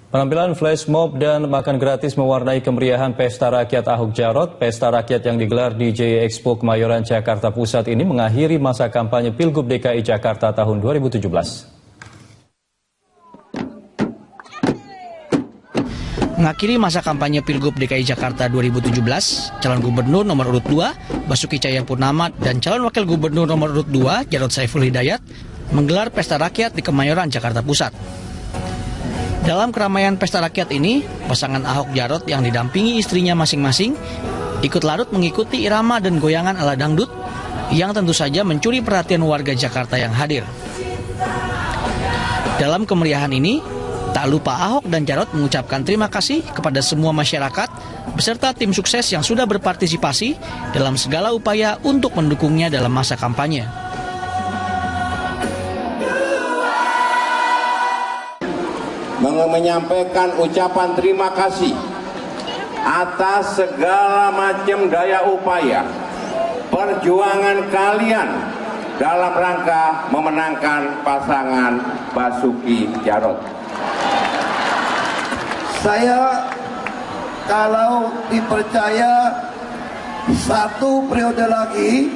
Penampilan flash mob dan makan gratis mewarnai kemeriahan Pesta Rakyat Ahok Jarot. Pesta Rakyat yang digelar di Jaya Expo Kemayoran, Jakarta Pusat ini mengakhiri masa kampanye Pilgub DKI Jakarta tahun 2017. Mengakhiri masa kampanye Pilgub DKI Jakarta 2017, calon gubernur nomor urut 2, Basuki Cahayapurnama, dan calon wakil gubernur nomor urut 2, Jarod Saiful Hidayat, menggelar Pesta Rakyat di Kemayoran, Jakarta Pusat. Dalam keramaian Pesta Rakyat ini, pasangan Ahok Jarot yang didampingi istrinya masing-masing ikut larut mengikuti irama dan goyangan ala dangdut yang tentu saja mencuri perhatian warga Jakarta yang hadir. Dalam kemeriahan ini, tak lupa Ahok dan Jarot mengucapkan terima kasih kepada semua masyarakat beserta tim sukses yang sudah berpartisipasi dalam segala upaya untuk mendukungnya dalam masa kampanye. Menyampaikan ucapan terima kasih atas segala macam daya upaya perjuangan kalian dalam rangka memenangkan pasangan Basuki Jarot. Saya kalau dipercaya 1 periode lagi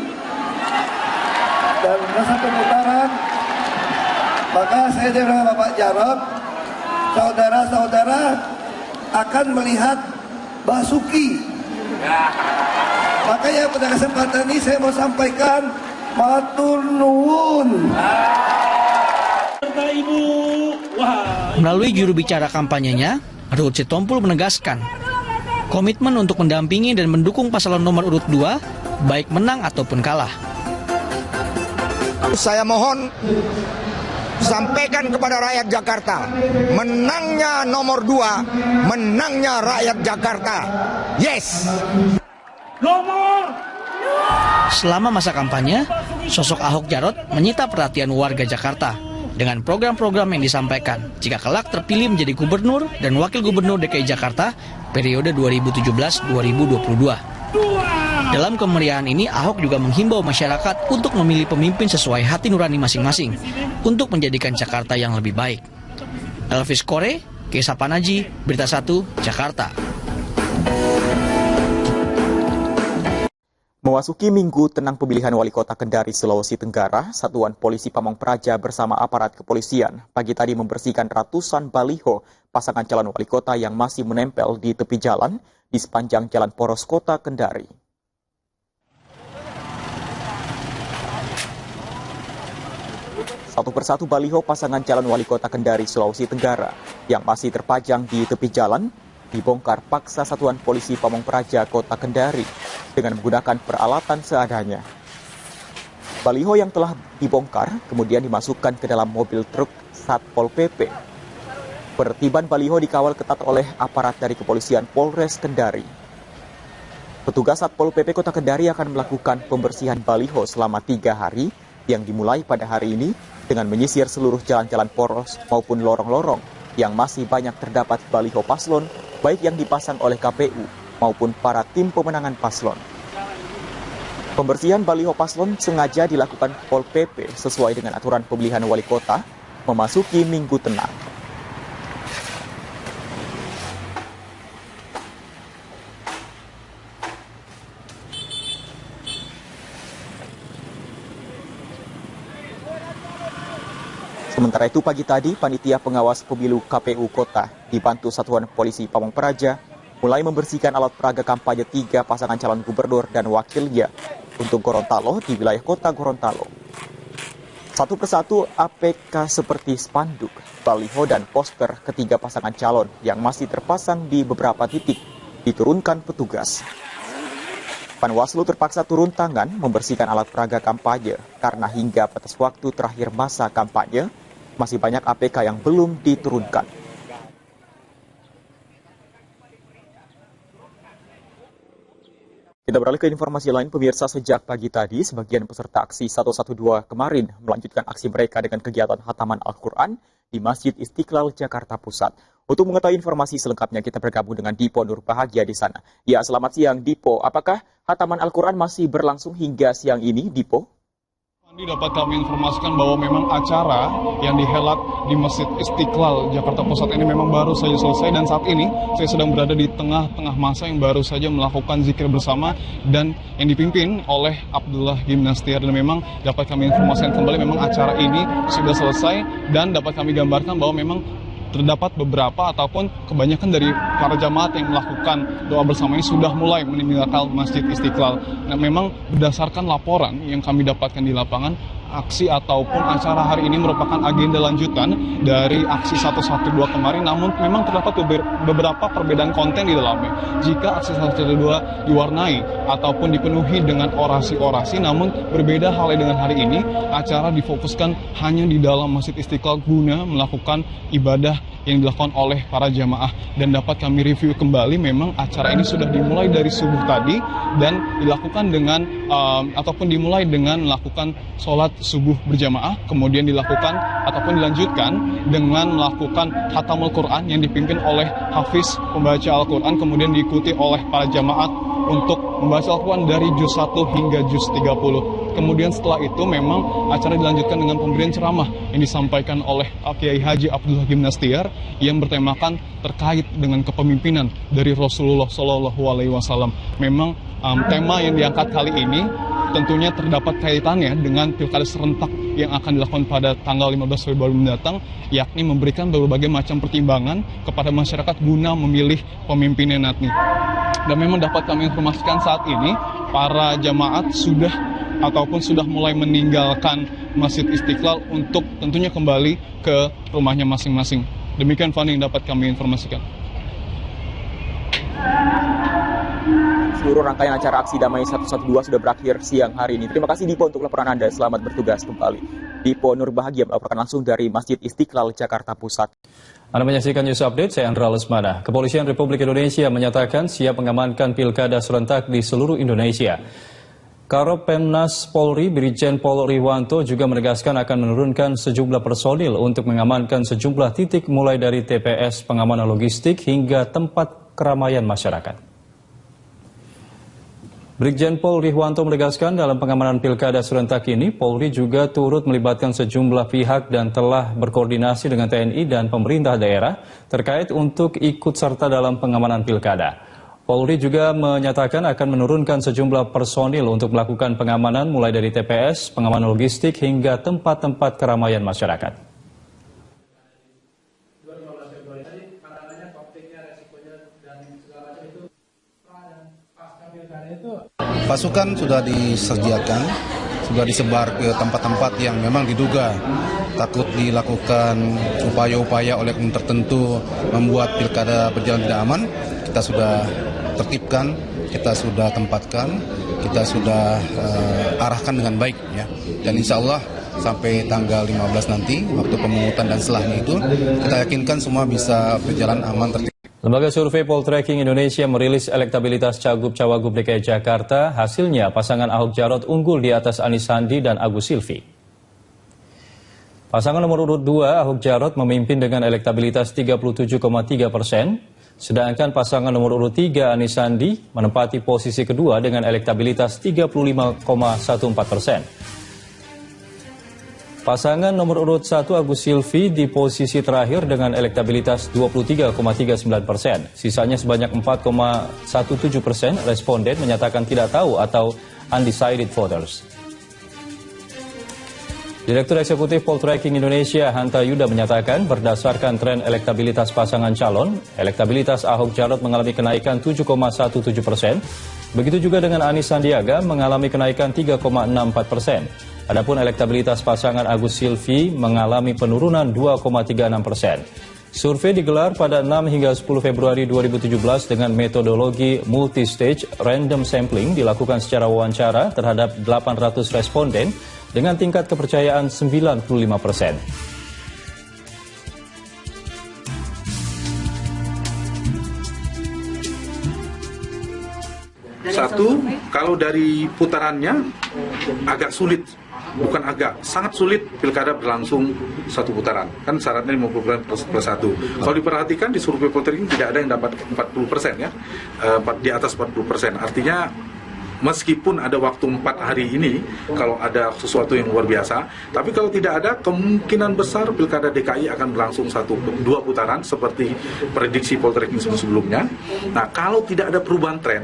dan 1 putaran, maka saya dengan Bapak Jarot, saudara-saudara akan melihat Basuki. Makanya pada kesempatan ini saya mau sampaikan matur nuwun. Melalui juru bicara kampanyenya, Ruhut Sitompul menegaskan komitmen untuk mendampingi dan mendukung paslon nomor urut 2 baik menang ataupun kalah. Saya mohon sampaikan kepada rakyat Jakarta, menangnya nomor 2, menangnya rakyat Jakarta. Yes! Selama masa kampanye, sosok Ahok Jarot menyita perhatian warga Jakarta dengan program-program yang disampaikan jika kelak terpilih menjadi gubernur dan wakil gubernur DKI Jakarta periode 2017-2022. Dalam kemeriahan ini, Ahok juga menghimbau masyarakat untuk memilih pemimpin sesuai hati nurani masing-masing untuk menjadikan Jakarta yang lebih baik. Elvis Kore, Kesa Panaji, Berita 1, Jakarta. Memasuki minggu tenang pemilihan wali kota Kendari, Sulawesi Tenggara, Satuan Polisi Pamong Praja bersama aparat kepolisian pagi tadi membersihkan ratusan baliho pasangan calon wali kota yang masih menempel di tepi jalan di sepanjang jalan poros kota Kendari. Satu persatu baliho pasangan calon wali kota Kendari, Sulawesi Tenggara yang masih terpajang di tepi jalan dibongkar paksa Satuan Polisi Pamong Praja Kota Kendari dengan menggunakan peralatan seadanya. Baliho yang telah dibongkar kemudian dimasukkan ke dalam mobil truk Satpol PP. Penertiban baliho dikawal ketat oleh aparat dari kepolisian Polres Kendari. Petugas Satpol PP Kota Kendari akan melakukan pembersihan baliho selama 3 hari yang dimulai pada hari ini dengan menyisir seluruh jalan-jalan poros maupun lorong-lorong yang masih banyak terdapat baliho paslon, baik yang dipasang oleh KPU maupun para tim pemenangan paslon. Pembersihan baliho paslon sengaja dilakukan Pol PP sesuai dengan aturan pemilihan wali kota memasuki minggu tenang. Sementara itu pagi tadi, Panitia Pengawas Pemilu KPU Kota dibantu Satuan Polisi Pamong Praja mulai membersihkan alat peraga kampanye 3 pasangan calon gubernur dan wakilnya untuk Gorontalo di wilayah kota Gorontalo. Satu persatu APK seperti spanduk, baliho, dan poster ketiga pasangan calon yang masih terpasang di beberapa titik diturunkan petugas. Panwaslu terpaksa turun tangan membersihkan alat peraga kampanye karena hingga batas waktu terakhir masa kampanye masih banyak APK yang belum diturunkan. Kita beralih ke informasi lain, pemirsa. Sejak pagi tadi, sebagian peserta aksi 112 kemarin melanjutkan aksi mereka dengan kegiatan khataman Al-Quran di Masjid Istiqlal, Jakarta Pusat. Untuk mengetahui informasi selengkapnya, kita bergabung dengan Dipo Nurbahagia di sana. Ya, selamat siang Dipo. Apakah khataman Al-Quran masih berlangsung hingga siang ini, Dipo? Dapat kami informasikan bahwa memang acara yang dihelat di Masjid Istiqlal Jakarta Pusat ini memang baru saja selesai, dan saat ini saya sedang berada di tengah-tengah masa yang baru saja melakukan zikir bersama dan yang dipimpin oleh Abdullah Gimnastiar. Dan memang dapat kami informasikan kembali memang acara ini sudah selesai, dan dapat kami gambarkan bahwa memang terdapat beberapa ataupun kebanyakan dari para jamaat yang melakukan doa bersama ini sudah mulai meninggalkan Masjid Istiqlal. Nah, memang berdasarkan laporan yang kami dapatkan di lapangan, aksi ataupun acara hari ini merupakan agenda lanjutan dari aksi 112 kemarin, namun memang terdapat beberapa perbedaan konten di dalamnya. Jika aksi 112 diwarnai ataupun dipenuhi dengan orasi-orasi, namun berbeda halnya dengan hari ini, acara difokuskan hanya di dalam Masjid Istiqlal guna melakukan ibadah yang dilakukan oleh para jamaah. Dan dapat kami review kembali, memang acara ini sudah dimulai dari subuh tadi dan dilakukan dengan ataupun dimulai dengan melakukan sholat subuh berjamaah, kemudian dilakukan ataupun dilanjutkan dengan melakukan khatamul Quran yang dipimpin oleh hafiz pembaca Al-Quran, kemudian diikuti oleh para jamaat untuk membaca Al-Quran dari juz 1 hingga juz 30. Kemudian setelah itu memang acara dilanjutkan dengan pemberian ceramah yang disampaikan oleh Kiai Haji Abdullah Gimnastiar yang bertemakan terkait dengan kepemimpinan dari Rasulullah SAW. Memang tema yang diangkat kali ini tentunya terdapat kaitannya dengan pilkada serentak yang akan dilakukan pada tanggal 15 Februari mendatang, yakni memberikan berbagai macam pertimbangan kepada masyarakat guna memilih pemimpinnya nanti. Dan memang dapat kami informasikan saat ini para jamaat sudah mulai meninggalkan Masjid Istiqlal untuk tentunya kembali ke rumahnya masing-masing. Demikian Fani yang dapat kami informasikan. Seluruh rangkaian acara aksi damai 112 sudah berakhir siang hari ini. Terima kasih Dipo untuk laporan Anda. Selamat bertugas kembali. Dipo Nurbahagia melaporkan langsung dari Masjid Istiqlal, Jakarta Pusat. Anda menyaksikan News Update, saya Andra Lesmana. Kepolisian Republik Indonesia menyatakan siap mengamankan pilkada serentak di seluruh Indonesia. Karopemnas Polri Brigjen Pol Riwanto juga menegaskan akan menurunkan sejumlah personil untuk mengamankan sejumlah titik mulai dari TPS, pengamanan logistik hingga tempat keramaian masyarakat. Brigjen Pol Riwanto menegaskan dalam pengamanan pilkada serentak ini, Polri juga turut melibatkan sejumlah pihak dan telah berkoordinasi dengan TNI dan pemerintah daerah terkait untuk ikut serta dalam pengamanan pilkada. Polri juga menyatakan akan menurunkan sejumlah personil untuk melakukan pengamanan mulai dari TPS, pengamanan logistik hingga tempat-tempat keramaian masyarakat. Pasukan sudah disediakan, sudah disebar ke tempat-tempat yang memang diduga takut dilakukan upaya-upaya oleh oknum tertentu membuat pilkada berjalan tidak aman. Kita sudah tertibkan, kita sudah tempatkan, kita sudah arahkan dengan baik ya. Dan insya Allah sampai tanggal 15 nanti, waktu pemungutan dan setelahnya itu, kita yakinkan semua bisa berjalan aman tertib. Lembaga survei Poltreking Indonesia merilis elektabilitas Cagup-Cawagup DKI Jakarta. Hasilnya pasangan Ahok Jarot unggul di atas Anies Sandi dan Agus Silvi. Pasangan nomor urut 2 Ahok Jarot memimpin dengan elektabilitas 37,3%, sedangkan pasangan nomor urut 3 Anies Sandi menempati posisi kedua dengan elektabilitas 35,14%. Pasangan nomor urut 1 Agus Silvi di posisi terakhir dengan elektabilitas 23,39%. Sisanya sebanyak 4,17% responden menyatakan tidak tahu atau undecided voters. Direktur Eksekutif Poltreking Indonesia Hanta Yuda menyatakan berdasarkan tren elektabilitas pasangan calon, elektabilitas Ahok Jarot mengalami kenaikan 7,17%. Begitu juga dengan Anies Sandiaga mengalami kenaikan 3,64%. Adapun elektabilitas pasangan Agus Silvi mengalami penurunan 2,36%. Survei digelar pada 6 hingga 10 Februari 2017 dengan metodologi multi-stage random sampling dilakukan secara wawancara terhadap 800 responden dengan tingkat kepercayaan 95%. Satu, kalau dari putarannya agak sulit. Bukan agak, sangat sulit pilkada berlangsung satu putaran. Kan syaratnya 50% plus 1. Kalau diperhatikan di survei Poltreking tidak ada yang dapat 40% ya, di atas 40%. Artinya meskipun ada waktu 4 hari ini, kalau ada sesuatu yang luar biasa, tapi kalau tidak ada, kemungkinan besar Pilkada DKI akan berlangsung 1-2 putaran seperti prediksi poltreking sebelumnya. Nah, kalau tidak ada perubahan tren,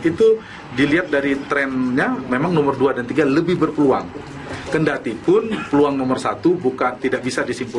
itu dilihat dari trennya memang nomor 2 dan 3 lebih berpeluang. Kendati pun peluang nomor 1 tidak bisa disimpulkan